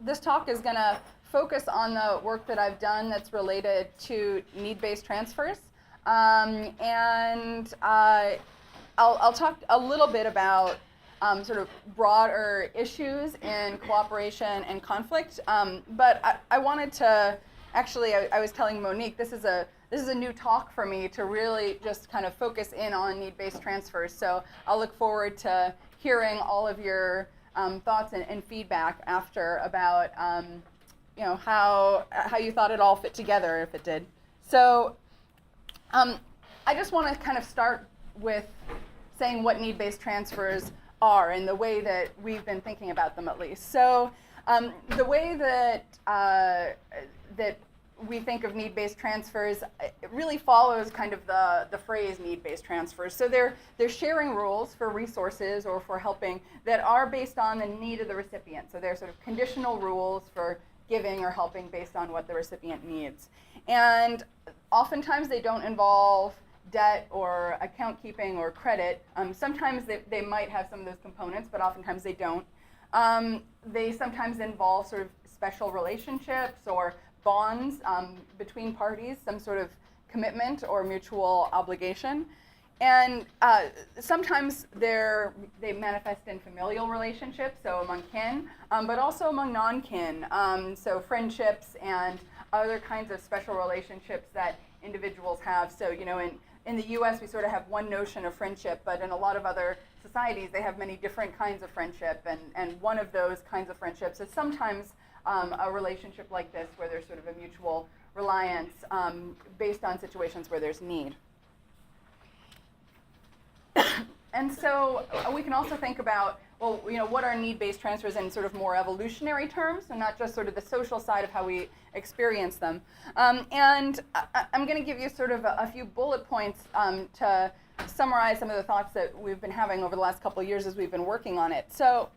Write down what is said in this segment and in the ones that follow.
This talk is going to focus on the work that I've done that's related to need-based transfers. I'll talk a little bit about sort of broader issues in cooperation and conflict. But I wanted to, actually, I was telling Monique, this is a new talk for me to really just kind of focus in on need-based transfers. So I'll look forward to hearing all of your thoughts and feedback after about how you thought it all fit together, if it did. So I just want to kind of start with saying what need-based transfers are and the way that we've been thinking about them, at least. So the way that that we think of need-based transfers, it really follows kind of the phrase need-based transfers. So they're sharing rules for resources or for helping that are based on the need of the recipient. So they're sort of conditional rules for giving or helping based on what the recipient needs. And oftentimes they don't involve debt or account keeping or credit. Sometimes they might have some of those components, but oftentimes they don't. They sometimes involve sort of special relationships or bonds between parties, some sort of commitment or mutual obligation. And sometimes they manifest in familial relationships, so among kin, but also among non-kin, so friendships and other kinds of special relationships that individuals have. So, in the US, we sort of have one notion of friendship, but in a lot of other societies, they have many different kinds of friendship, and one of those kinds of friendships is sometimes a relationship like this, where there's sort of a mutual reliance based on situations where there's need. And so we can also think about, well, what are need-based transfers in sort of more evolutionary terms, and not just sort of the social side of how we experience them. And I'm going to give you sort of a few bullet points to summarize some of the thoughts that we've been having over the last couple of years as we've been working on it. So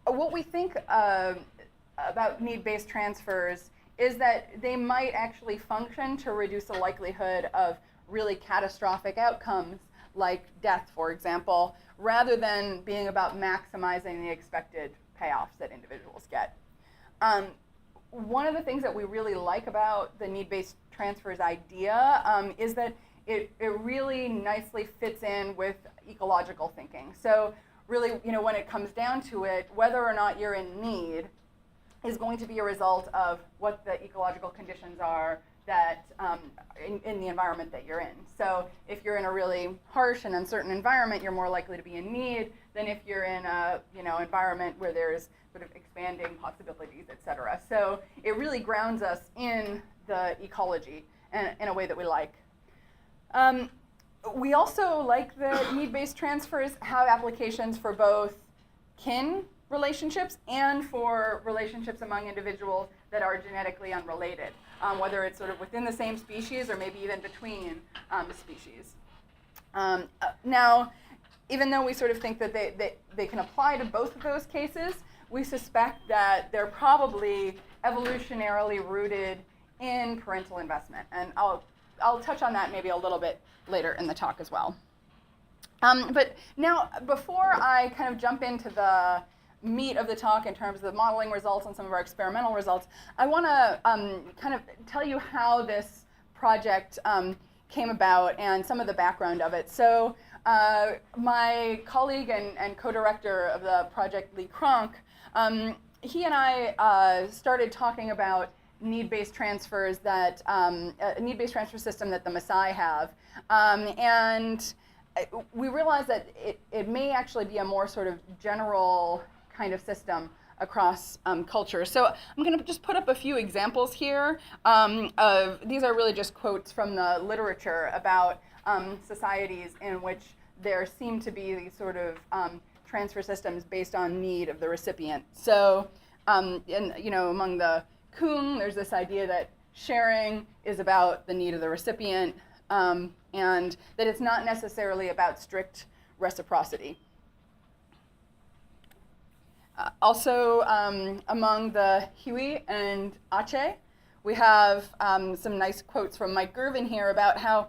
what we think about need-based transfers is that they might actually function to reduce the likelihood of really catastrophic outcomes, like death, for example, rather than being about maximizing the expected payoffs that individuals get. One of the things that we really like about the need-based transfers idea is that it really nicely fits in with ecological thinking. So really, when it comes down to it, whether or not you're in need is going to be a result of what the ecological conditions are that in the environment that you're in. So if you're in a really harsh and uncertain environment, you're more likely to be in need than if you're in a environment where there's sort of expanding possibilities, et cetera. So it really grounds us in the ecology in a way that we like. We also like the need-based transfers have applications for both kin relationships and for relationships among individuals that are genetically unrelated, whether it's sort of within the same species or maybe even between species. Now, even though we sort of think that they can apply to both of those cases, we suspect that they're probably evolutionarily rooted in parental investment. And I'll touch on that maybe a little bit later in the talk as well. But now, before I kind of jump into the meat of the talk in terms of the modeling results and some of our experimental results, I want to kind of tell you how this project came about and some of the background of it. So my colleague and co-director of the project, Lee Cronk, he and I started talking about need-based transfers that a need-based transfer system that the Maasai have, and we realized that it may actually be a more sort of general kind of system across culture. So I'm going to just put up a few examples here of, these are really just quotes from the literature about societies in which there seem to be these sort of transfer systems based on need of the recipient. So among the Kung, there's this idea that sharing is about the need of the recipient, and that it's not necessarily about strict reciprocity. Also, among the Hui and Aceh, we have some nice quotes from Mike Girvin here about how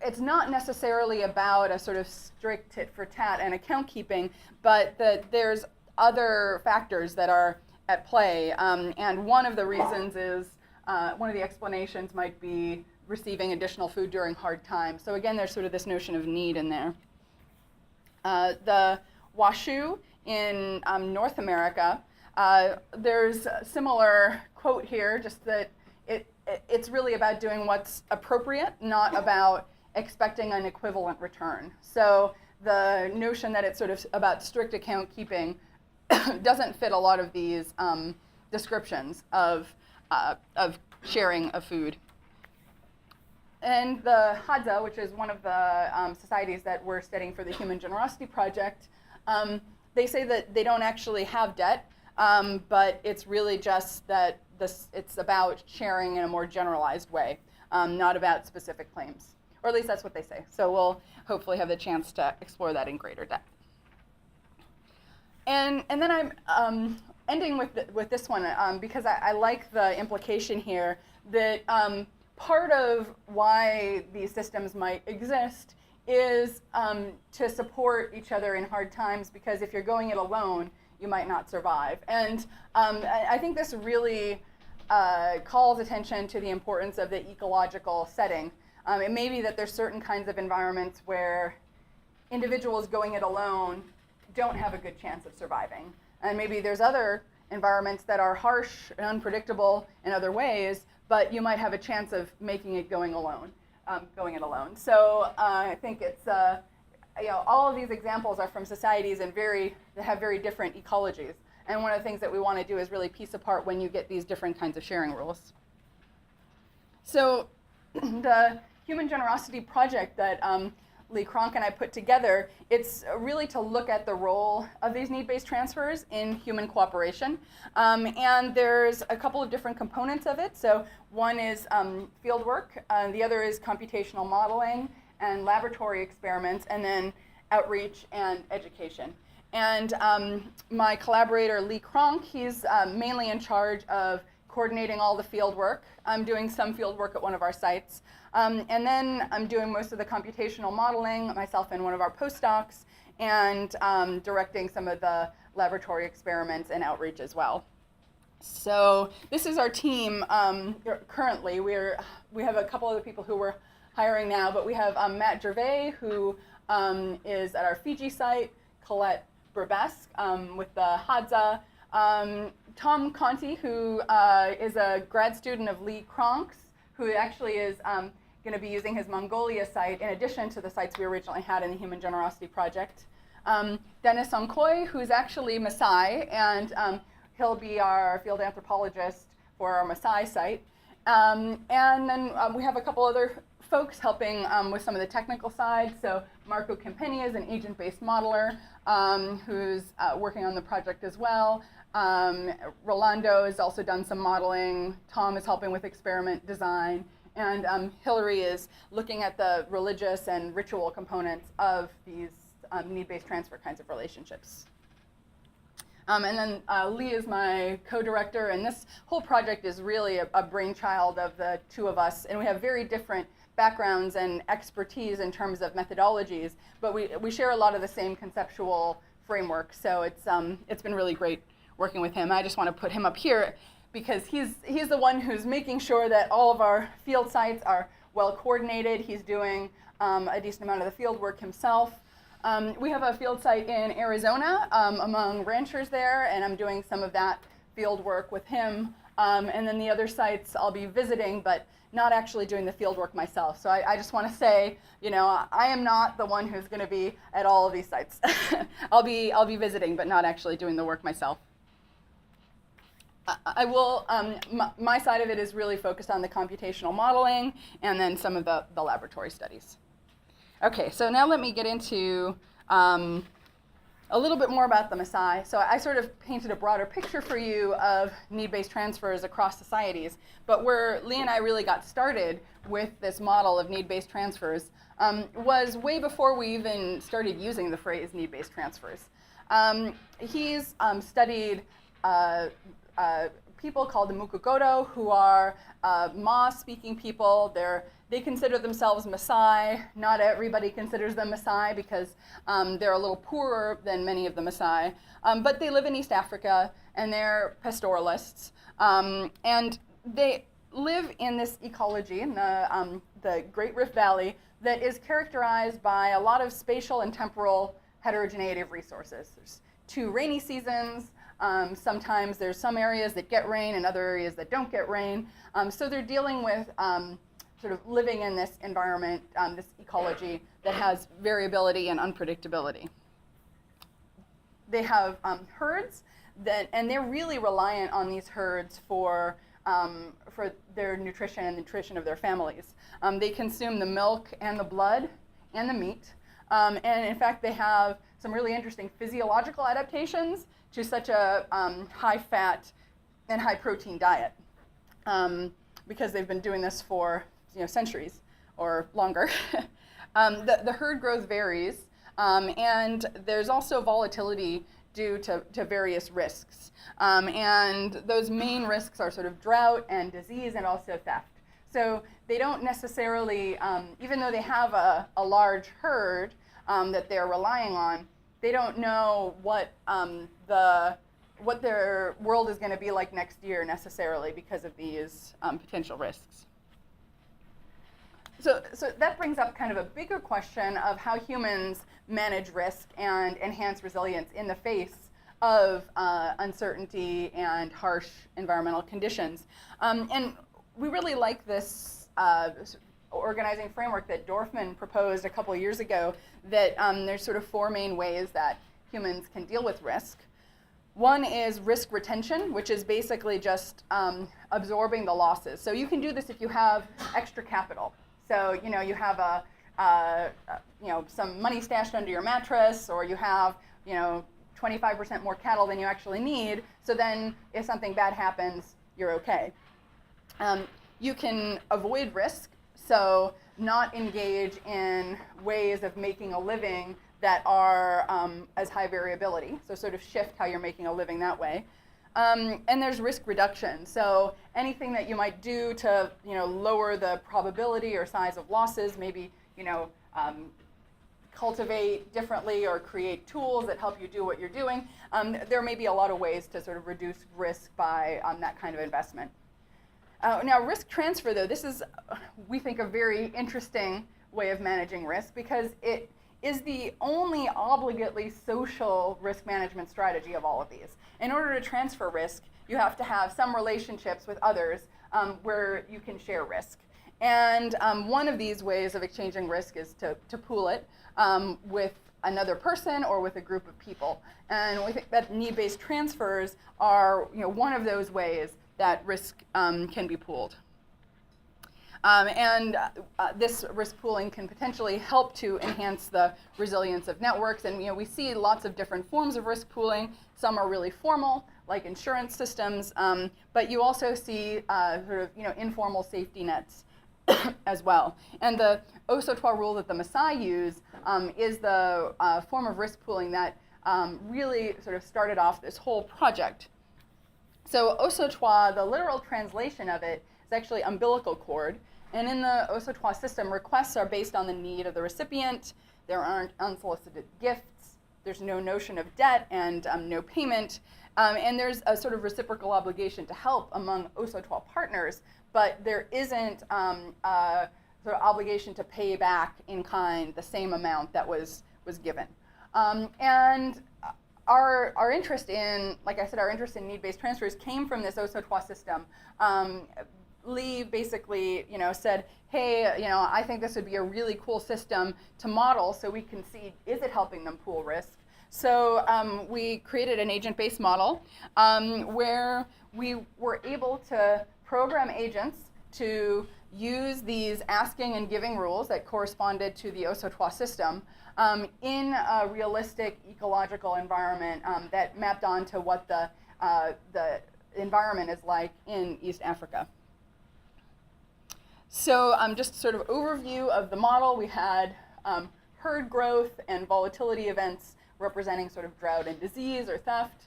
it's not necessarily about a sort of strict tit-for-tat and account keeping, but that there's other factors that are at play. And one of the reasons is, one of the explanations might be receiving additional food during hard times. So again, there's sort of this notion of need in there. The Washoe in North America, there's a similar quote here, just that it's really about doing what's appropriate, not about expecting an equivalent return. So the notion that it's sort of about strict account keeping doesn't fit a lot of these descriptions of sharing of food. And the Hadza, which is one of the societies that we're studying for the Human Generosity Project, they say that they don't actually have debt, but it's really just that it's about sharing in a more generalized way, not about specific claims. Or at least that's what they say. So we'll hopefully have the chance to explore that in greater depth. And then I'm ending with this one because I like the implication here that part of why these systems might exist is to support each other in hard times, because if you're going it alone, you might not survive. And I think this really calls attention to the importance of the ecological setting. It may be that there's certain kinds of environments where individuals going it alone don't have a good chance of surviving. And maybe there's other environments that are harsh and unpredictable in other ways, but you might have a chance of making it going it alone. So I think it's, all of these examples are from societies that have very different ecologies. And one of the things that we want to do is really piece apart when you get these different kinds of sharing rules. So the Human Generosity Project that Lee Cronk and I put together, it's really to look at the role of these need-based transfers in human cooperation. And there's a couple of different components of it. So one is field work, the other is computational modeling and laboratory experiments, and then outreach and education. And my collaborator, Lee Cronk, he's mainly in charge of coordinating all the field work. I'm doing some field work at one of our sites. And then I'm doing most of the computational modeling, myself and one of our postdocs, and directing some of the laboratory experiments and outreach as well. So this is our team currently. We have a couple other people who we're hiring now, but we have Matt Gervais, who is at our Fiji site, Colette Burbesque with the Hadza, Tom Conti, who is a grad student of Lee Cronk's, who actually is going to be using his Mongolia site in addition to the sites we originally had in the Human Generosity Project. Dennis Onkoy, who's actually Maasai, and he'll be our field anthropologist for our Maasai site. And then we have a couple other folks helping with some of the technical side. So Marco Campeni is an agent-based modeler who's working on the project as well. Rolando has also done some modeling. Tom is helping with experiment design. And Hillary is looking at the religious and ritual components of these need-based transfer kinds of relationships. And then Lee is my co-director, and this whole project is really a brainchild of the two of us, and we have very different backgrounds and expertise in terms of methodologies, but we share a lot of the same conceptual framework, so it's been really great working with him. I just want to put him up here because he's the one who's making sure that all of our field sites are well coordinated. He's doing a decent amount of the field work himself. We have a field site in Arizona among ranchers there, and I'm doing some of that field work with him. And then the other sites I'll be visiting, but not actually doing the field work myself. So I just want to say, I am not the one who's going to be at all of these sites. I'll be visiting, but not actually doing the work myself. I will, my side of it is really focused on the computational modeling and then some of the laboratory studies. Okay, so now let me get into a little bit more about the Maasai. So I sort of painted a broader picture for you of need-based transfers across societies, but where Lee and I really got started with this model of need-based transfers was way before we even started using the phrase need-based transfers. He's studied people called the Mukogoto, who are Ma-speaking people. They consider themselves Maasai. Not everybody considers them Maasai because they're a little poorer than many of the Maasai. But they live in East Africa, and they're pastoralists. And they live in this ecology in the Great Rift Valley that is characterized by a lot of spatial and temporal heterogeneity of resources. There's 2 rainy seasons. Sometimes there's some areas that get rain and other areas that don't get rain. So they're dealing with sort of living in this environment, this ecology that has variability and unpredictability. They have herds and they're really reliant on these herds for their nutrition and the nutrition of their families. They consume the milk and the blood and the meat. And in fact, they have some really interesting physiological adaptations to such a high-fat and high-protein diet because they've been doing this for centuries or longer. The herd growth varies, and there's also volatility due to various risks. And those main risks are sort of drought and disease and also theft. So they don't necessarily, even though they have a large herd that they're relying on, they don't know what their world is going to be like next year necessarily because of these potential risks. So that brings up kind of a bigger question of how humans manage risk and enhance resilience in the face of uncertainty and harsh environmental conditions. And we really like this organizing framework that Dorfman proposed a couple of years ago, that there's sort of 4 main ways that humans can deal with risk. One is risk retention, which is basically just absorbing the losses. So you can do this if you have extra capital. So you have some money stashed under your mattress, or you have 25% more cattle than you actually need. So then if something bad happens, you're okay. You can avoid risk, so not engage in ways of making a living that are as high variability. So sort of shift how you're making a living that way. And there's risk reduction. So anything that you might do to lower the probability or size of losses, maybe cultivate differently or create tools that help you do what you're doing. There may be a lot of ways to sort of reduce risk by that kind of investment. Now, risk transfer, though, this is, we think, a very interesting way of managing risk because it is the only obligately social risk management strategy of all of these. In order to transfer risk, you have to have some relationships with others where you can share risk. And one of these ways of exchanging risk is to pool it with another person or with a group of people. And we think that need-based transfers are one of those ways that risk can be pooled. This risk pooling can potentially help to enhance the resilience of networks. And we see lots of different forms of risk pooling. Some are really formal, like insurance systems, but you also see informal safety nets as well. And the Osotua rule that the Maasai use is the form of risk pooling that really sort of started off this whole project. So Osotua, the literal translation of it is actually umbilical cord. And in the Osotua system, requests are based on the need of the recipient. There aren't unsolicited gifts. There's no notion of debt and no payment. And there's a sort of reciprocal obligation to help among Osotua partners, but there isn't a sort of obligation to pay back in kind the same amount that was given. And our interest in, like I said, our interest in need-based transfers came from this Osotua system. Lee basically, said, hey, I think this would be a really cool system to model so we can see, is it helping them pool risk? So we created an agent-based model where we were able to program agents to use these asking and giving rules that corresponded to the Osotua system in a realistic ecological environment that mapped onto what the environment is like in East Africa. So just sort of overview of the model, we had herd growth and volatility events representing sort of drought and disease or theft.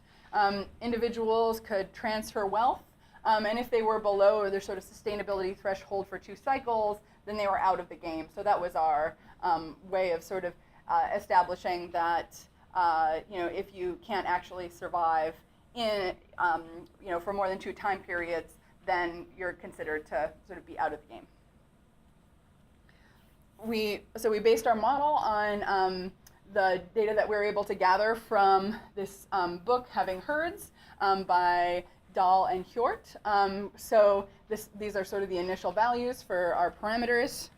Individuals could transfer wealth And if they were below their sort of sustainability threshold for 2 cycles, then they were out of the game. So that was our way of sort of establishing that if you can't actually survive in for more than 2 time periods, then you're considered to sort of be out of the game. So we based our model on the data that we were able to gather from this book, Having Herds, by Dahl and Hjort. So these are sort of the initial values for our parameters.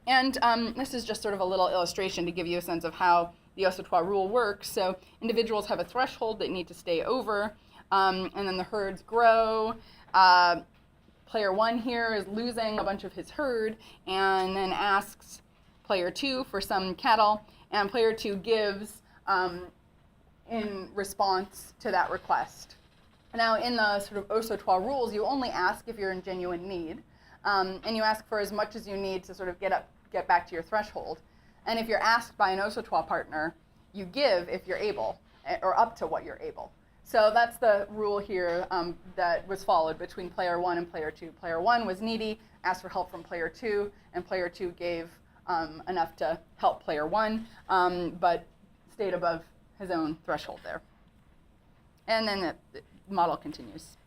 And this is just sort of a little illustration to give you a sense of how the Osotua rule works. So individuals have a threshold they need to stay over, and then the herds grow. Player 1 here is losing a bunch of his herd and then asks player 2 for some cattle, and player 2 gives in response to that request. Now, in the sort of Osotua rules, you only ask if you're in genuine need, and you ask for as much as you need to sort of get back to your threshold. And if you're asked by an Osotua partner, you give if you're able, or up to what you're able. So that's the rule here that was followed between player 1 and player 2. Player 1 was needy, asked for help from player 2, and player 2 gave enough to help player 1, but stayed above his own threshold there. And then the model continues.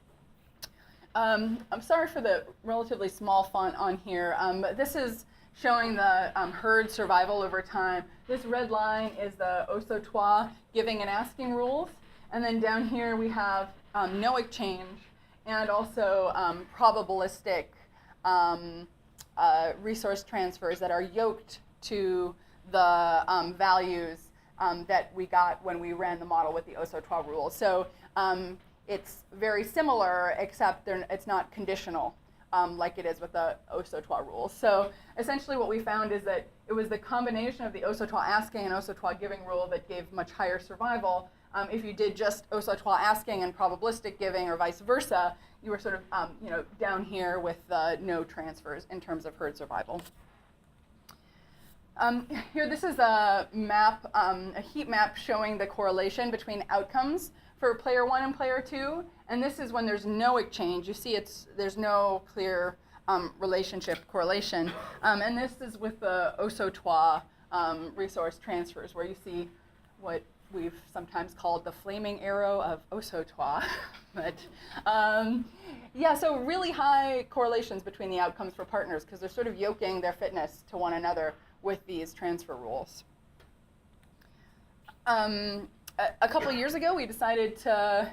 I'm sorry for the relatively small font on here, but this is showing the herd survival over time. This red line is the Osotua giving and asking rules. And then down here we have no exchange and also probabilistic resource transfers that are yoked to the values that we got when we ran the model with the Osotua rule. So it's very similar, except it's not conditional like it is with the Osotua rule. So essentially what we found is that it was the combination of the Osotua asking and Osotua giving rule that gave much higher survival. If you did just Osotua asking and probabilistic giving or vice versa, you were sort of down here with no transfers in terms of herd survival. Here, this is a map, a heat map showing the correlation between outcomes for player 1 and player 2, and this is when there's no exchange. You see there's no clear relationship correlation, and this is with the Osotua resource transfers, where you see what we've sometimes called the flaming arrow of Osotua. But yeah, so really high correlations between the outcomes for partners because they're sort of yoking their fitness to one another with these transfer rules. A couple of years ago, we decided to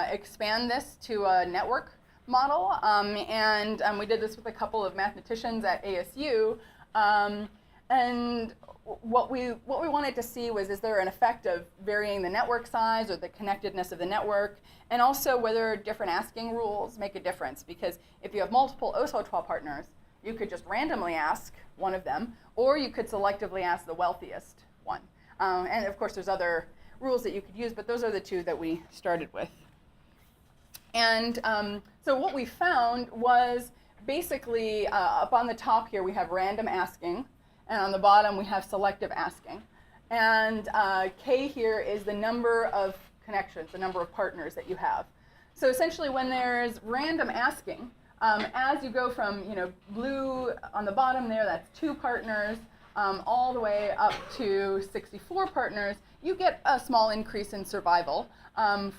expand this to a network model, and we did this with a couple of mathematicians at ASU. And what we wanted to see was, is there an effect of varying the network size or the connectedness of the network, and also whether different asking rules make a difference. Because if you have multiple Osotua partners, you could just randomly ask one of them, or you could selectively ask the wealthiest one. And of course, there's other rules that you could use, but those are the 2 that we started with. And so what we found was basically up on the top here, we have random asking, and on the bottom we have selective asking. And K here is the number of connections, the number of partners that you have. So essentially when there's random asking, as you go from blue on the bottom there, that's 2 partners, all the way up to 64 partners, you get a small increase in survival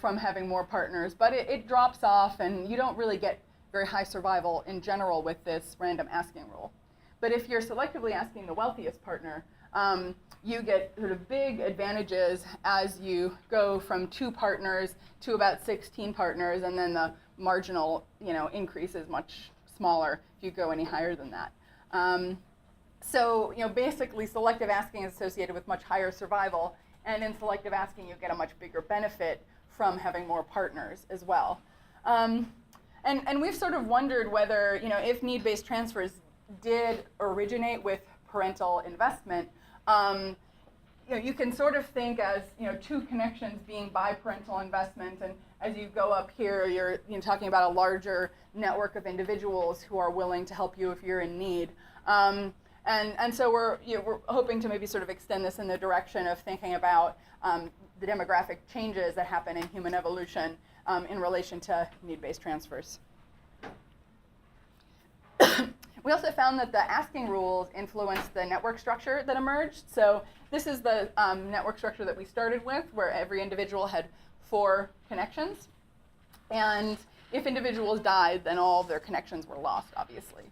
from having more partners, but it drops off and you don't really get very high survival in general with this random asking rule. But if you're selectively asking the wealthiest partner, you get sort of big advantages as you go from 2 partners to about 16 partners, and then the marginal increase is much smaller if you go any higher than that. So basically selective asking is associated with much higher survival, and in selective asking you get a much bigger benefit from having more partners as well. And we've sort of wondered whether if need-based transfers did originate with parental investment, you can sort of think as 2 connections being biparental investment, and as you go up here, you're talking about a larger network of individuals who are willing to help you if you're in need. And so we're hoping to maybe sort of extend this in the direction of thinking about the demographic changes that happen in human evolution in relation to need-based transfers. We also found that the asking rules influenced the network structure that emerged. So this is the network structure that we started with, where every individual had 4 connections. And if individuals died, then all of their connections were lost, obviously.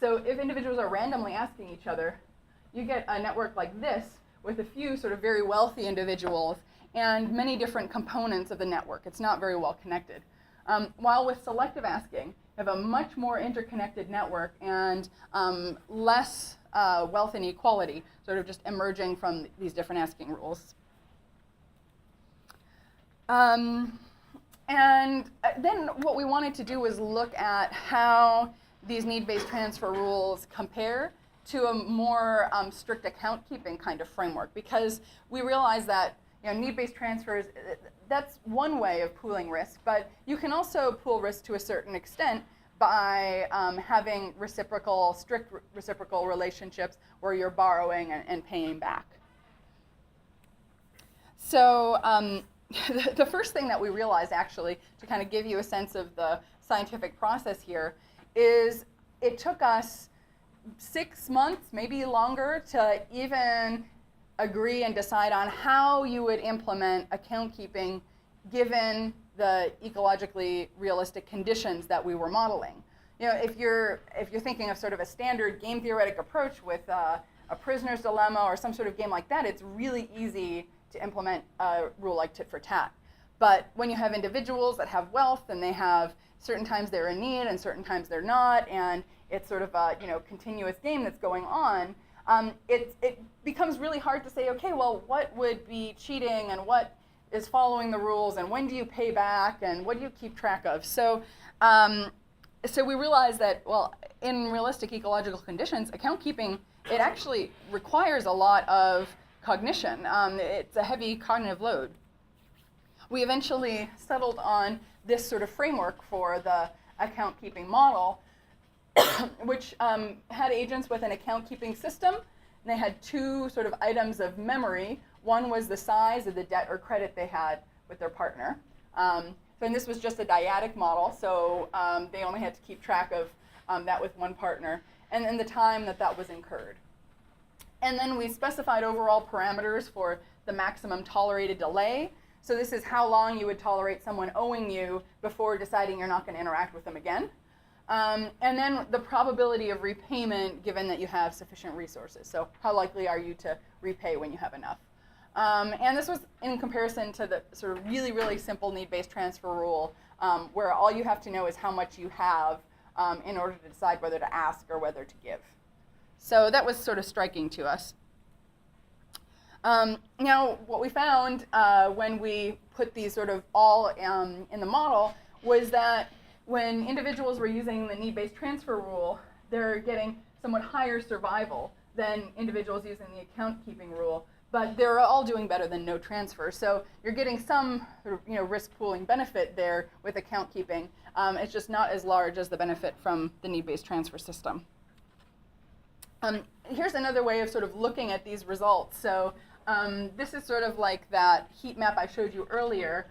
So if individuals are randomly asking each other, you get a network like this with a few sort of very wealthy individuals and many different components of the network. It's not very well connected. While with selective asking, you have a much more interconnected network and less wealth inequality sort of just emerging from these different asking rules. And then what we wanted to do was look at how these need-based transfer rules compare to a more strict account-keeping kind of framework, because we realized that need-based transfers, that's one way of pooling risk, but you can also pool risk to a certain extent by having strict reciprocal relationships where you're borrowing and paying back. So the first thing that we realized, actually, to kind of give you a sense of the scientific process here, is it took us 6 months, maybe longer, to even agree and decide on how you would implement account keeping given the ecologically realistic conditions that we were modeling. If you're thinking of sort of a standard game theoretic approach with a prisoner's dilemma or some sort of game like that, it's really easy to implement a rule like tit-for-tat. But when you have individuals that have wealth and they have certain times they're in need and certain times they're not, and it's sort of a continuous game that's going on, it becomes really hard to say, okay, well, what would be cheating and what is following the rules and when do you pay back and what do you keep track of? So we realized that, well, in realistic ecological conditions, account keeping, it actually requires a lot of cognition. It's a heavy cognitive load. We eventually settled on this sort of framework for the account keeping model, which had agents with an account keeping system. And they had 2 sort of items of memory. One was the size of the debt or credit they had with their partner. And this was just a dyadic model, so they only had to keep track of that with one partner, and then the time that was incurred. And then we specified overall parameters for the maximum tolerated delay. So this is how long you would tolerate someone owing you before deciding you're not going to interact with them again. And then the probability of repayment given that you have sufficient resources. So how likely are you to repay when you have enough? And this was in comparison to the sort of really, really simple need-based transfer rule, where all you have to know is how much you have in order to decide whether to ask or whether to give. So that was sort of striking to us. Now, what we found when we put these sort of all in the model was that when individuals were using the need-based transfer rule, they're getting somewhat higher survival than individuals using the account-keeping rule, but they're all doing better than no transfer. So you're getting some risk pooling benefit there with account-keeping. It's just not as large as the benefit from the need-based transfer system. Here's another way of sort of looking at these results. So this is sort of like that heat map I showed you earlier,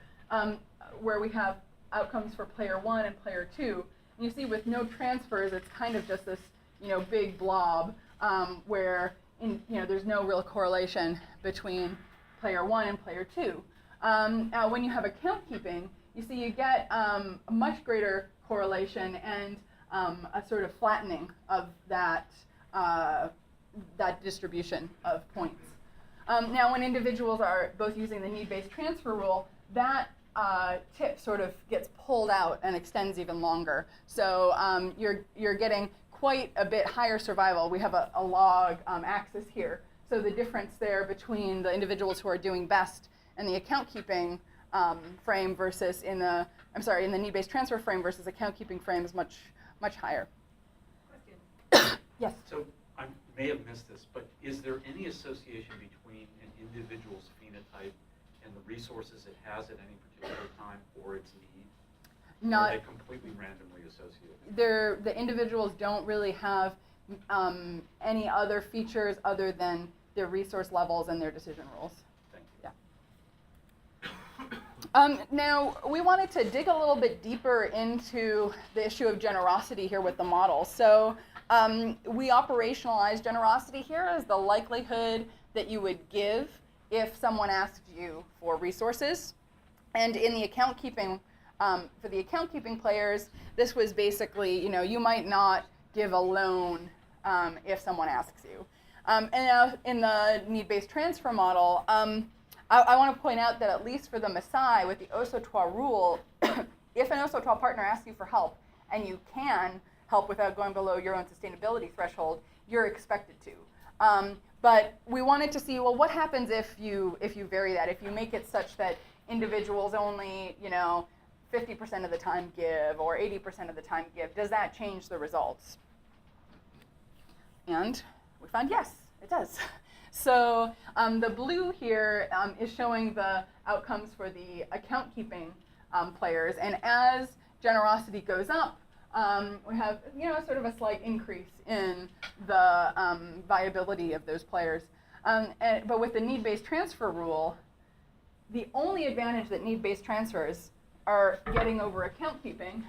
where we have outcomes for player 1 and player 2. And you see with no transfers, it's kind of just this big blob where there's no real correlation between player 1 and player 2. Now when you have account keeping, you see you get a much greater correlation and a sort of flattening of that distribution of points. Now when individuals are both using the need-based transfer rule, that tip sort of gets pulled out and extends even longer. So you're getting quite a bit higher survival. We have a log axis here. So the difference there between the individuals who are doing best and the account keeping frame versus in the need-based transfer frame versus account keeping frame is much higher. Question. Yes. So I may have missed this, but is there any association between an individual's phenotype and the resources it has at any particular time or its need? Not. Or are they completely randomly associated? The individuals don't really have any other features other than their resource levels and their decision rules. Thank you. Yeah. Now, we wanted to dig a little bit deeper into the issue of generosity here with the model. So we operationalize generosity here as the likelihood that you would give if someone asked you for resources. And in the account keeping, for the account keeping players, this was basically, you might not give a loan if someone asks you. And now in the need-based transfer model, I want to point out that at least for the Maasai, with the Osotua rule, if an Osotua partner asks you for help and you can help without going below your own sustainability threshold, you're expected to. But we wanted to see, well, what happens if you vary that? If you make it such that individuals only, 50% of the time give or 80% of the time give, does that change the results? And we found yes, it does. So the blue here is showing the outcomes for the account keeping players, and as generosity goes up, we have sort of a slight increase in the viability of those players. But with the need-based transfer rule, the only advantage that need-based transfers are getting over account keeping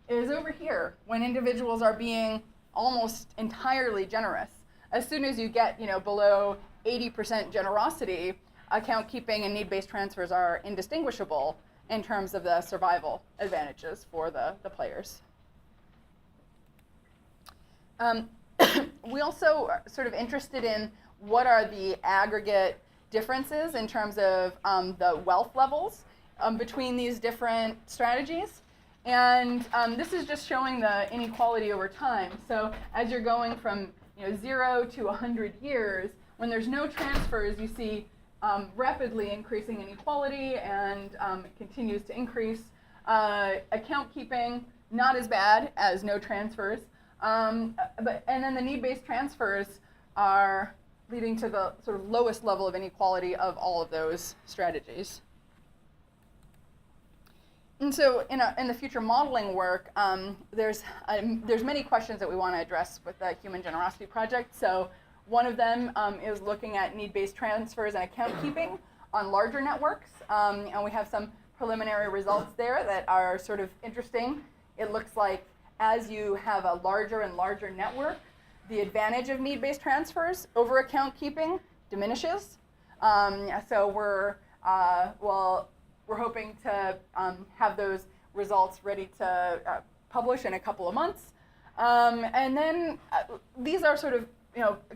is over here, when individuals are being almost entirely generous. As soon as you get below 80% generosity, account keeping and need-based transfers are indistinguishable in terms of the survival advantages for the players. We also are sort of interested in what are the aggregate differences in terms of the wealth levels between these different strategies. And this is just showing the inequality over time. So as you're going from 0 to 100 years, when there's no transfers, you see rapidly increasing inequality, and it continues to increase. Account keeping, not as bad as no transfers. And then the need-based transfers are leading to the sort of lowest level of inequality of all of those strategies. And so in the future modeling work, there's many questions that we want to address with the Human Generosity Project. So one of them is looking at need-based transfers and account keeping on larger networks. And we have some preliminary results there that are sort of interesting. It looks like as you have a larger and larger network, the advantage of need-based transfers over account keeping diminishes. So we're hoping to have those results ready to publish in a couple of months. And then these are sort of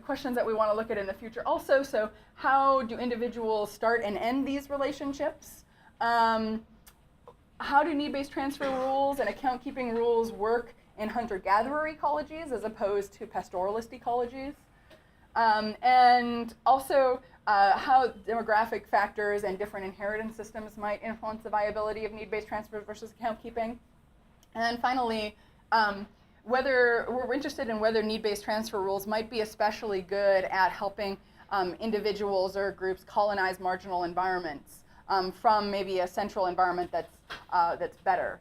questions that we want to look at in the future also. So how do individuals start and end these relationships? How do need-based transfer rules and account keeping rules work in hunter-gatherer ecologies as opposed to pastoralist ecologies? And also how demographic factors and different inheritance systems might influence the viability of need-based transfers versus account keeping. And then finally, whether we're interested in whether need-based transfer rules might be especially good at helping individuals or groups colonize marginal environments from maybe a central environment that's better.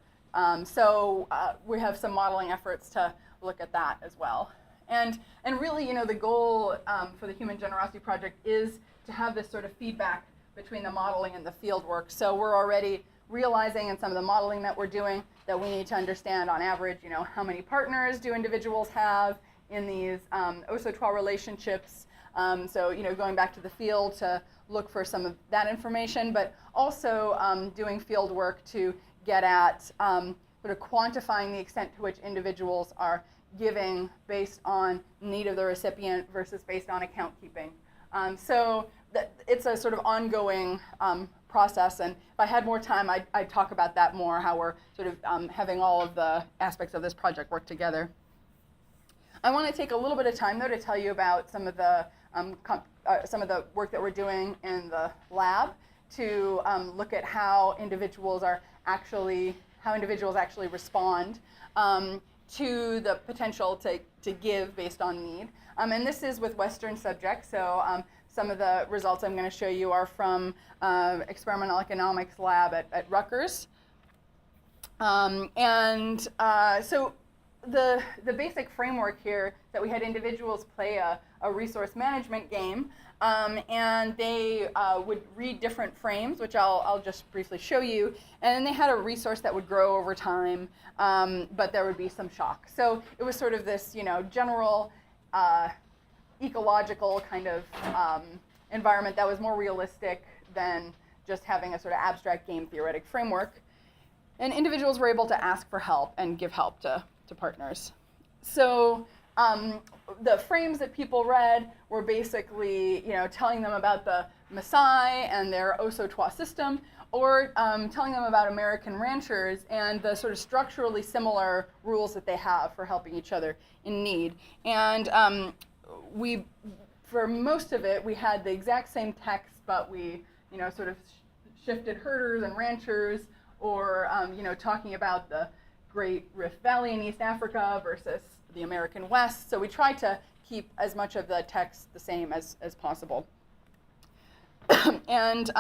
So we have some modeling efforts to look at that as well. And really, the goal for the Human Generosity Project is to have this sort of feedback between the modeling and the field work. So we're already realizing in some of the modeling that we're doing that we need to understand on average, how many partners do individuals have in these Osotua relationships. So, going back to the field to look for some of that information, but also doing field work to get at sort of quantifying the extent to which individuals are giving based on need of the recipient versus based on account keeping. So it's a sort of ongoing process, and if I had more time, I'd talk about that more, how we're sort of having all of the aspects of this project work together. I want to take a little bit of time, though, to tell you about some of the work that we're doing in the lab to look at how individuals actually respond to the potential to give based on need. And this is with Western subjects, so some of the results I'm going to show you are from experimental economics lab at Rutgers. So the basic framework here that we had individuals play a a resource management game, and they would read different frames, which I'll just briefly show you, and then they had a resource that would grow over time, but there would be some shock. So it was sort of this, general ecological kind of environment that was more realistic than just having a sort of abstract game theoretic framework. And individuals were able to ask for help and give help to partners. So the frames that people read were basically, telling them about the Maasai and their Osotua system, or telling them about American ranchers and the sort of structurally similar rules that they have for helping each other in need. And for most of it, we had the exact same text, but we, sort of shifted herders and ranchers, or, talking about the Great Rift Valley in East Africa versus the American West. So we tried to keep as much of the text the same as possible. And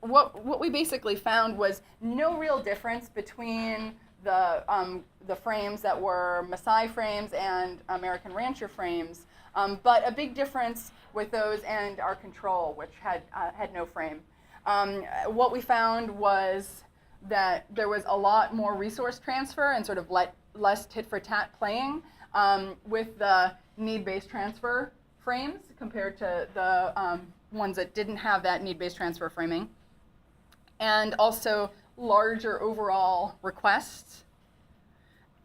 what we basically found was no real difference between the frames that were Maasai frames and American Rancher frames, but a big difference with those and our control, which had no frame. What we found was that there was a lot more resource transfer and sort of less tit-for-tat playing with the need-based transfer frames compared to the ones that didn't have that need-based transfer framing. And also larger overall requests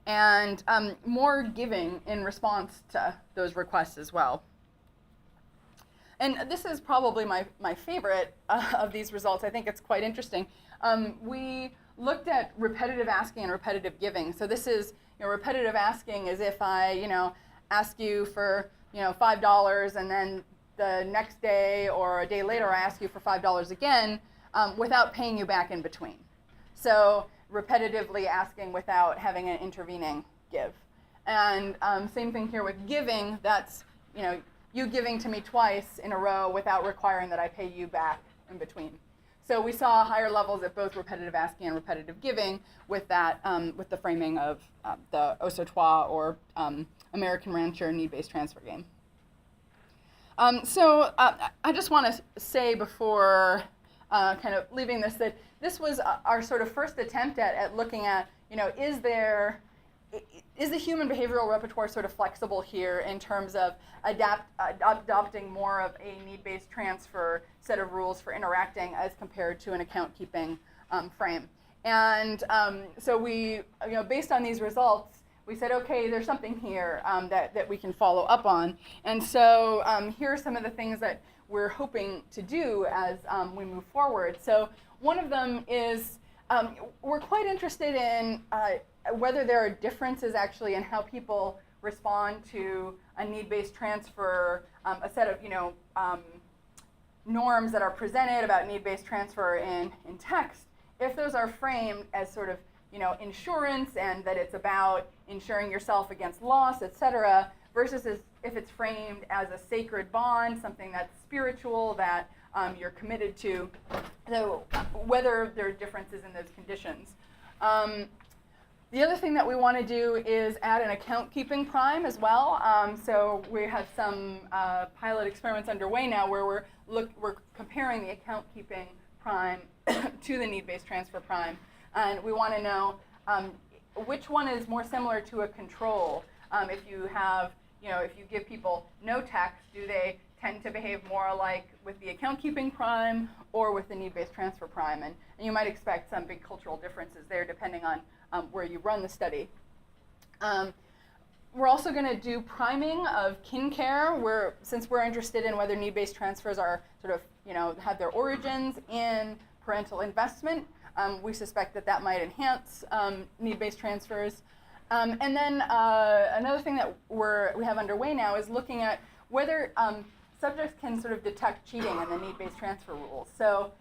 and more giving in response to those requests as well. And this is probably my favorite of these results. I think it's quite interesting. We looked at repetitive asking and repetitive giving. So this is, repetitive asking is if I, ask you for, $5, and then the next day or a day later I ask you for $5 again without paying you back in between. So repetitively asking without having an intervening give. And same thing here with giving. That's, you giving to me twice in a row without requiring that I pay you back in between. So we saw higher levels at both repetitive asking and repetitive giving with that, with the framing of the Osotua or American Rancher need-based transfer game. So I just want to say before kind of leaving this that this was our sort of first attempt at looking at, is the human behavioral repertoire sort of flexible here in terms of adopting more of a need-based transfer set of rules for interacting as compared to an account-keeping frame. And so we, based on these results, we said, okay, there's something here that we can follow up on. And so here are some of the things that we're hoping to do as we move forward. So one of them is we're quite interested in whether there are differences actually in how people respond to a need-based transfer, a set of norms that are presented about need-based transfer in text, if those are framed as sort of insurance and that it's about insuring yourself against loss, etc., versus if it's framed as a sacred bond, something that's spiritual, that you're committed to, so whether there are differences in those conditions. The other thing that we want to do is add an account-keeping prime as well. So we have some pilot experiments underway now where we're comparing the account-keeping prime to the need-based transfer prime, and we want to know which one is more similar to a control. If you have, if you give people no text, do they tend to behave more alike with the account-keeping prime or with the need-based transfer prime? And you might expect some big cultural differences there depending on where you run the study. We're also going to do priming of kin care, since we're interested in whether need-based transfers are sort of, have their origins in parental investment. We suspect that might enhance need-based transfers. And then another thing that we have underway now is looking at whether subjects can sort of detect cheating in the need-based transfer rules. So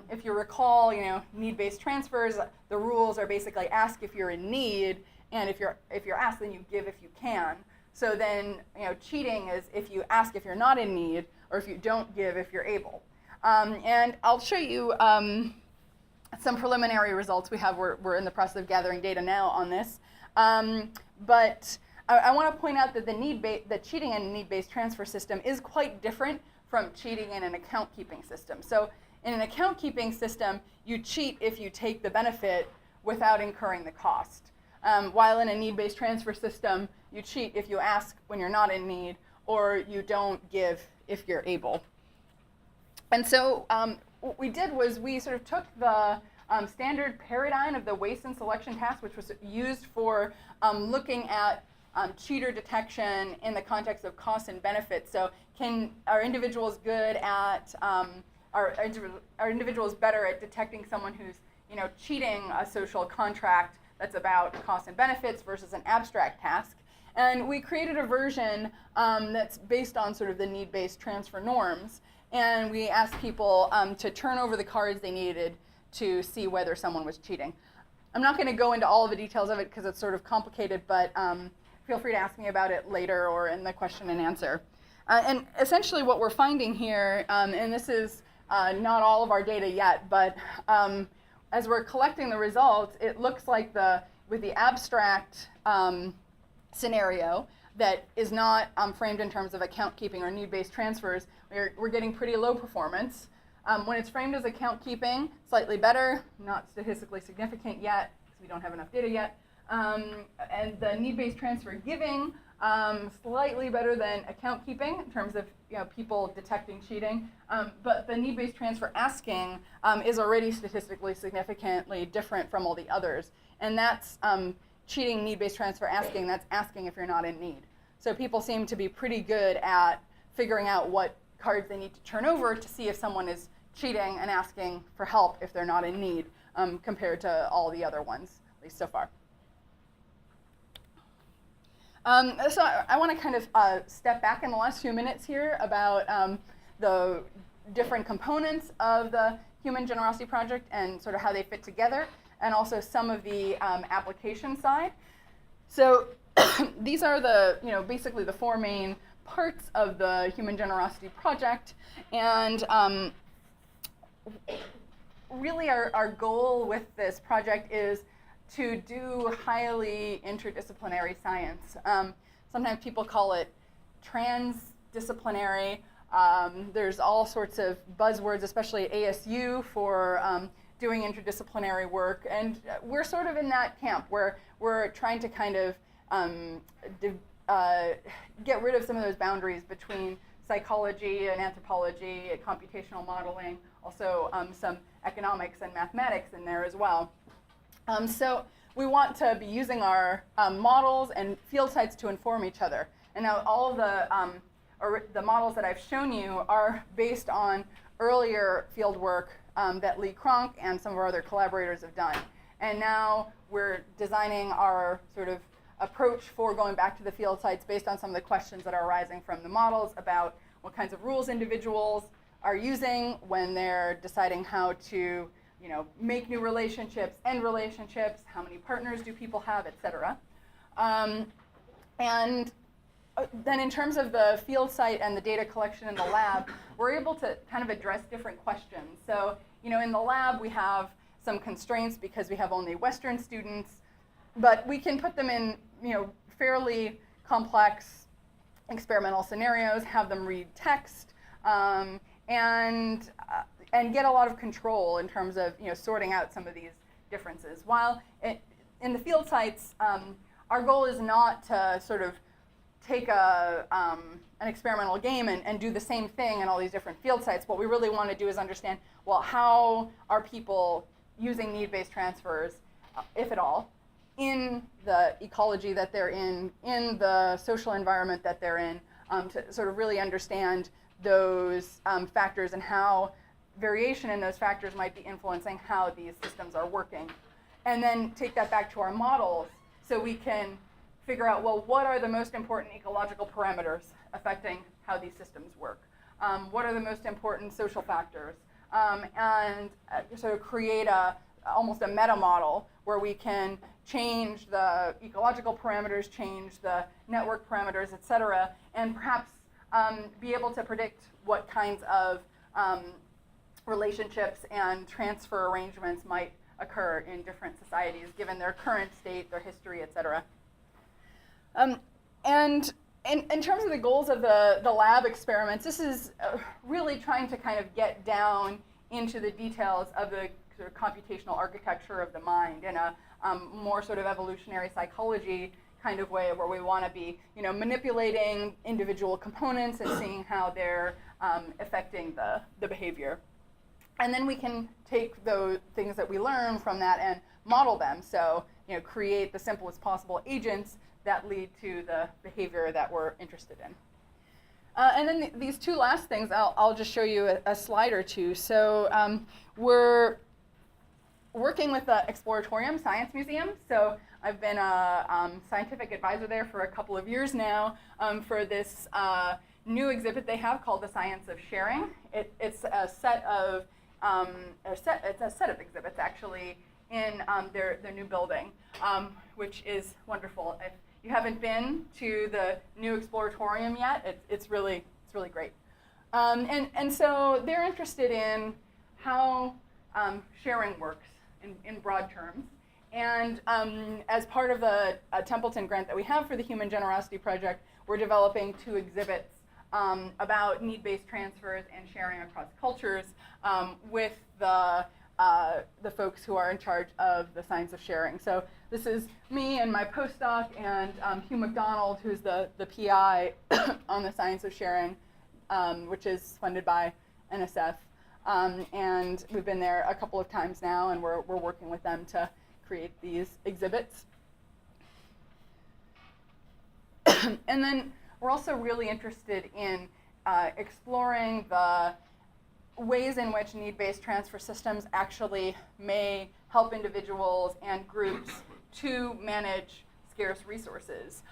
if you recall, need-based transfers, the rules are basically ask if you're in need, and if you're asked, then you give if you can. So then, cheating is if you ask if you're not in need, or if you don't give if you're able. And I'll show you some preliminary results we have. We're in the process of gathering data now on this. But I want to point out that the cheating in a need-based transfer system is quite different from cheating in an account-keeping system. So in an account-keeping system, you cheat if you take the benefit without incurring the cost. While in a need-based transfer system, you cheat if you ask when you're not in need, or you don't give if you're able. And so what we did was we sort of took the standard paradigm of the waste and selection task, which was used for looking at cheater detection in the context of cost and benefits. So are individuals good at, are individuals better at detecting someone who's cheating a social contract that's about cost and benefits versus an abstract task? And we created a version that's based on sort of the need-based transfer norms. And we asked people to turn over the cards they needed to see whether someone was cheating. I'm not going to go into all of the details of it because it's sort of complicated, but feel free to ask me about it later or in the question and answer. And essentially what we're finding here, and this is not all of our data yet, but as we're collecting the results, it looks like with the abstract scenario that is not framed in terms of account keeping or need-based transfers, we're getting pretty low performance. When it's framed as account keeping, slightly better, not statistically significant yet, because we don't have enough data yet. And the need-based transfer giving, slightly better than account keeping in terms of people detecting cheating. But the need-based transfer asking is already statistically significantly different from all the others. And that's cheating need-based transfer asking, that's asking if you're not in need. So people seem to be pretty good at figuring out what cards they need to turn over to see if someone is cheating and asking for help if they're not in need, compared to all the other ones, at least so far. So I want to kind of step back in the last few minutes here about the different components of the Human Generosity Project and sort of how they fit together, and also some of the application side. So these are basically the four main parts of the Human Generosity Project, and really our goal with this project is to do highly interdisciplinary science. Sometimes people call it transdisciplinary. There's all sorts of buzzwords, especially at ASU, for doing interdisciplinary work, and we're sort of in that camp where we're trying to kind of get rid of some of those boundaries between psychology and anthropology, and computational modeling, also some economics and mathematics in there as well. So we want to be using our models and field sites to inform each other. And now all of the models that I've shown you are based on earlier field work that Lee Cronk and some of our other collaborators have done. And now we're designing our sort of approach for going back to the field sites based on some of the questions that are arising from the models about what kinds of rules individuals are using when they're deciding how to make new relationships, end relationships, how many partners do people have, et cetera. And then in terms of the field site and the data collection in the lab, we're able to kind of address different questions. So, in the lab we have some constraints because we have only Western students, but we can put them in, fairly complex experimental scenarios, have them read text, and get a lot of control in terms of sorting out some of these differences. While in the field sites, our goal is not to sort of take an experimental game and do the same thing in all these different field sites. What we really want to do is understand, well, how are people using need-based transfers, if at all, in the ecology that they're in the social environment that they're in, to sort of really understand those factors and how variation in those factors might be influencing how these systems are working. And then take that back to our models so we can figure out, well, what are the most important ecological parameters affecting how these systems work? What are the most important social factors? And sort of create almost a meta model where we can change the ecological parameters, change the network parameters, et cetera, and perhaps be able to predict what kinds of relationships and transfer arrangements might occur in different societies given their current state, their history, et cetera. And in terms of the goals of the lab experiments, this is really trying to kind of get down into the details of the sort of computational architecture of the mind in a more sort of evolutionary psychology kind of way, where we want to be, manipulating individual components and seeing how they're affecting the behavior. And then we can take those things that we learn from that and model them. So, create the simplest possible agents that lead to the behavior that we're interested in. And then these two last things, I'll just show you a slide or two. So we're working with the Exploratorium Science Museum. So I've been a scientific advisor there for a couple of years now for this new exhibit they have called The Science of Sharing. It's a set of exhibits actually in their new building, which is wonderful. If you haven't been to the new Exploratorium yet, it's really great. And so they're interested in how sharing works in broad terms. And as part of the Templeton grant that we have for the Human Generosity Project, we're developing 2 exhibits about need-based transfers and sharing across cultures with the folks who are in charge of the science of sharing. So this is me and my postdoc and Hugh McDonald, who's the PI on the science of sharing, which is funded by NSF. And we've been there a couple of times now, and we're working with them to create these exhibits. And then we're also really interested in exploring the ways in which need-based transfer systems actually may help individuals and groups to manage scarce resources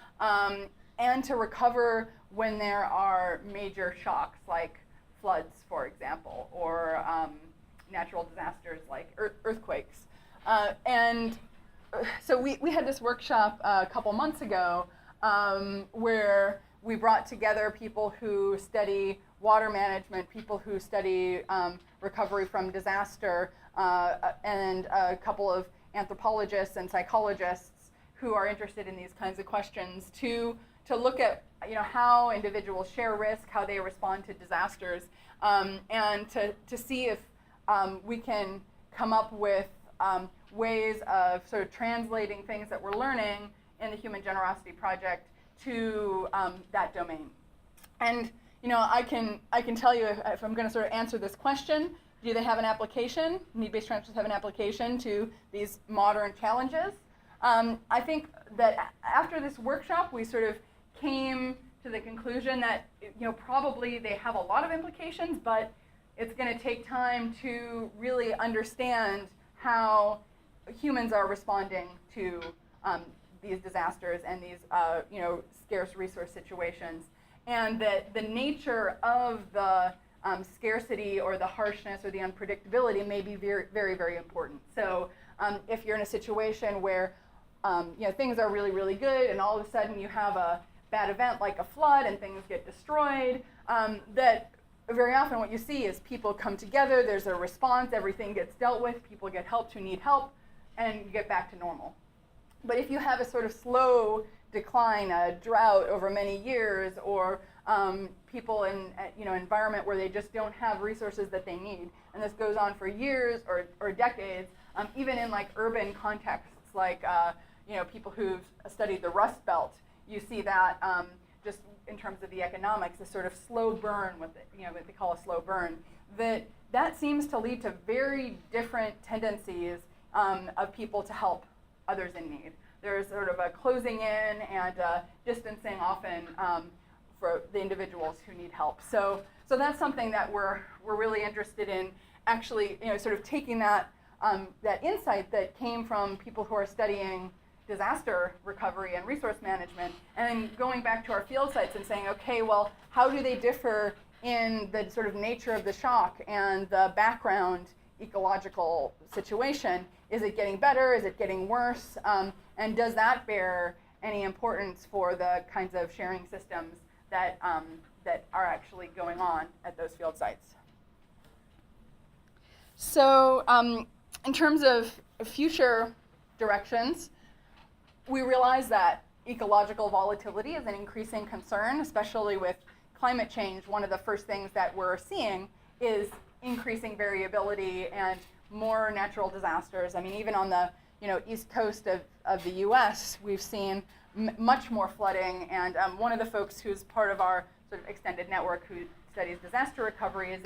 and to recover when there are major shocks like floods, for example, or natural disasters like earthquakes. And so we had this workshop a couple months ago where we brought together people who study water management, people who study recovery from disaster, and a couple of anthropologists and psychologists who are interested in these kinds of questions to look at how individuals share risk, how they respond to disasters, and to see if we can come up with ways of sort of translating things that we're learning in the Human Generosity Project to that domain. And I can tell you if I'm going to sort of answer this question, do they have an application? Need-based transfers have an application to these modern challenges? I think that after this workshop, we sort of came to the conclusion that probably they have a lot of implications, but it's going to take time to really understand how humans are responding to these disasters and these scarce resource situations, and that the nature of the scarcity or the harshness or the unpredictability may be very, very, very important. So if you're in a situation where things are really, really good, and all of a sudden you have a bad event like a flood and things get destroyed, that very often what you see is people come together, there's a response, everything gets dealt with, people get help who need help, and you get back to normal. But if you have a sort of slow decline, a drought over many years, or people in environment where they just don't have resources that they need, and this goes on for years or decades, even in like urban contexts, like people who've studied the Rust Belt, you see that just in terms of the economics, this sort of slow burn, what they call a slow burn, that seems to lead to very different tendencies of people to help others in need. There's sort of a closing in and distancing often for the individuals who need help. So that's something that we're really interested in, actually, sort of taking that insight that came from people who are studying disaster recovery and resource management, and then going back to our field sites and saying, okay, well, how do they differ in the sort of nature of the shock and the background ecological situation? Is it getting better? Is it getting worse? And does that bear any importance for the kinds of sharing systems that are actually going on at those field sites? So in terms of future directions, we realize that ecological volatility is an increasing concern, especially with climate change. One of the first things that we're seeing is increasing variability and more natural disasters. I mean, even on the east coast of the U.S., we've seen much more flooding. And one of the folks who's part of our sort of extended network who studies disaster recovery is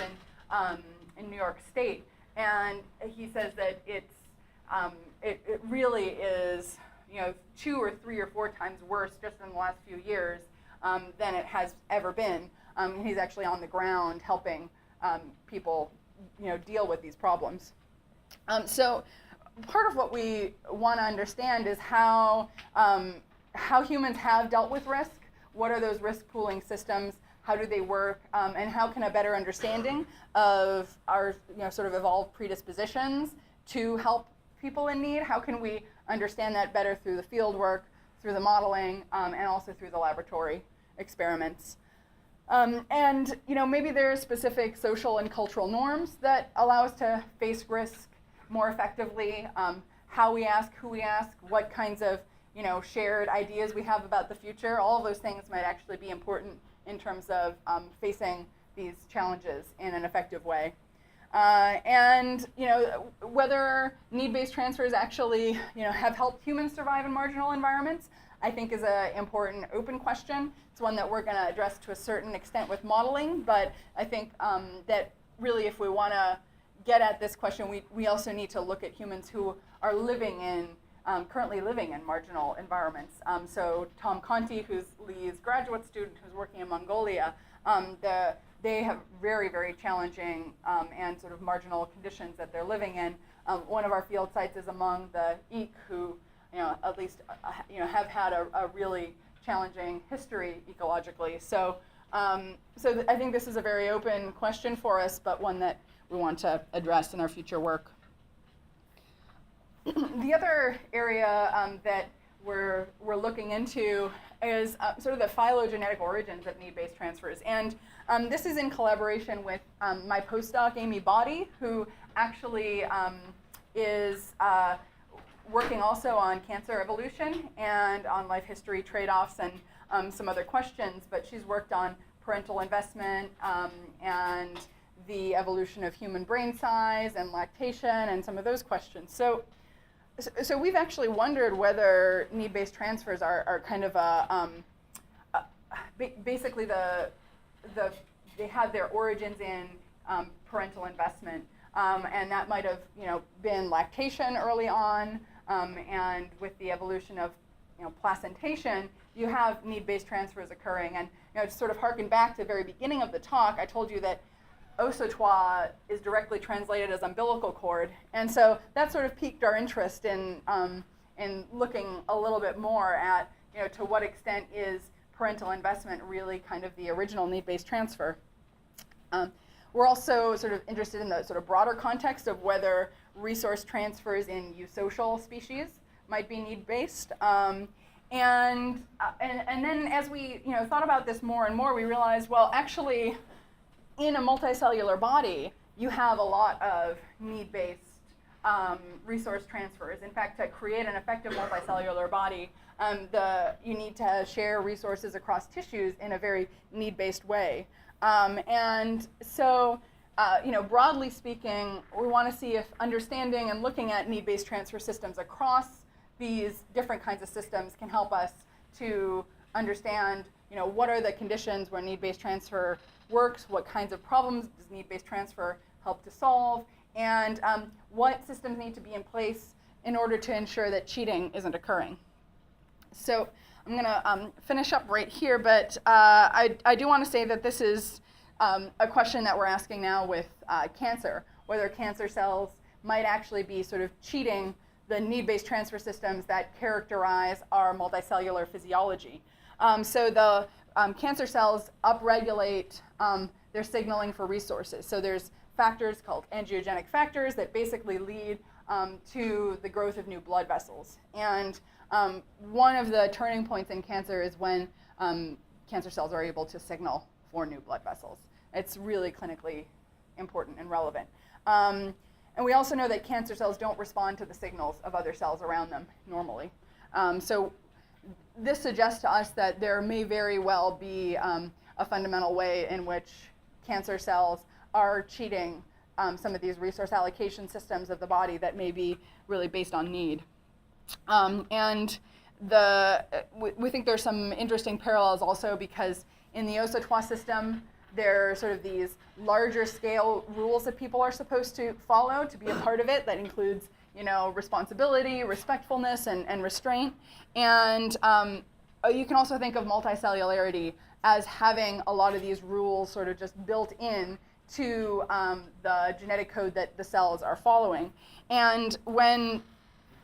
in New York State, and he says that it really is 2 or 3 or 4 times worse just in the last few years than it has ever been. He's actually on the ground helping people deal with these problems. So part of what we want to understand is how humans have dealt with risk. What are those risk pooling systems? How do they work? And how can a better understanding of our sort of evolved predispositions to help people in need, how can we understand that better through the field work, through the modeling, and also through the laboratory experiments? And maybe there are specific social and cultural norms that allow us to face risk more effectively. How we ask, who we ask, what kinds of shared ideas we have about the future. All of those things might actually be important in terms of facing these challenges in an effective way. And whether need-based transfers actually have helped humans survive in marginal environments, I think is an important open question. It's one that we're going to address to a certain extent with modeling, but I think that really if we want to get at this question, we also need to look at humans who are currently living in marginal environments. So Tom Conti, who's Lee's graduate student who's working in Mongolia, they have very, very challenging and sort of marginal conditions that they're living in. One of our field sites is among the Eek, who at least have had a really challenging history ecologically. So I think this is a very open question for us, but one that we want to address in our future work. The other area that we're looking into is sort of the phylogenetic origins of need-based transfers. And this is in collaboration with my postdoc, Amy Boddy, who actually is working also on cancer evolution and on life history trade-offs and some other questions. But she's worked on parental investment and the evolution of human brain size and lactation and some of those questions. So we've actually wondered whether need-based transfers are kind of basically they have their origins in parental investment, and that might have been lactation early on, and with the evolution of placentation, you have need-based transfers occurring. And to sort of harken back to the very beginning of the talk, I told you that Osotua is directly translated as umbilical cord, and so that sort of piqued our interest in looking a little bit more at to what extent is parental investment really kind of the original need-based transfer. We're also sort of interested in the sort of broader context of whether resource transfers in eusocial species might be need-based. And then as we thought about this more and more, we realized, well, actually, in a multicellular body, you have a lot of need-based resource transfers. In fact, to create an effective multicellular body, you need to share resources across tissues in a very need-based way. And so, broadly speaking, we want to see if understanding and looking at need-based transfer systems across these different kinds of systems can help us to understand, what are the conditions where need-based transfer works, what kinds of problems does need-based transfer help to solve, and what systems need to be in place in order to ensure that cheating isn't occurring. So I'm going to finish up right here, but I do want to say that this is a question that we're asking now with cancer, whether cancer cells might actually be sort of cheating the need-based transfer systems that characterize our multicellular physiology. So the cancer cells upregulate their signaling for resources. So there's factors called angiogenic factors that basically lead to the growth of new blood vessels. And one of the turning points in cancer is when cancer cells are able to signal for new blood vessels. It's really clinically important and relevant. And we also know that cancer cells don't respond to the signals of other cells around them normally. So this suggests to us that there may very well be a fundamental way in which cancer cells are cheating some of these resource allocation systems of the body that may be really based on need. And we think there's some interesting parallels also because in the Osotua system, there are sort of these larger scale rules that people are supposed to follow to be a part of it that includes, responsibility, respectfulness, and restraint. And you can also think of multicellularity as having a lot of these rules sort of just built in to the genetic code that the cells are following. And when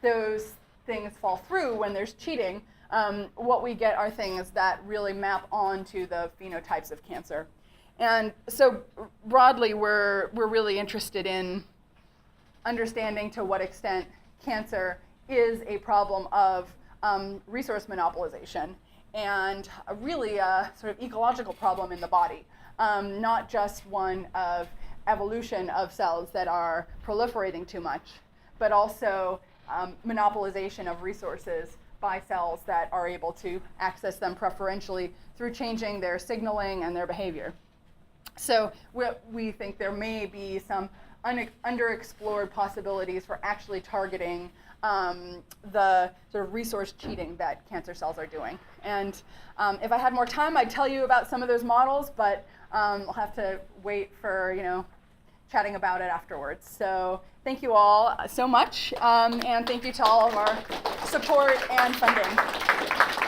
those things fall through, when there's cheating, what we get are things that really map onto the phenotypes of cancer. And so broadly, we're really interested in understanding to what extent cancer is a problem of resource monopolization and really a sort of ecological problem in the body, not just one of evolution of cells that are proliferating too much, but also monopolization of resources by cells that are able to access them preferentially through changing their signaling and their behavior. So we think there may be some underexplored possibilities for actually targeting the sort of resource cheating that cancer cells are doing. And if I had more time, I'd tell you about some of those models, but I'll have to wait for, chatting about it afterwards. So thank you all so much, and thank you to all of our support and funding.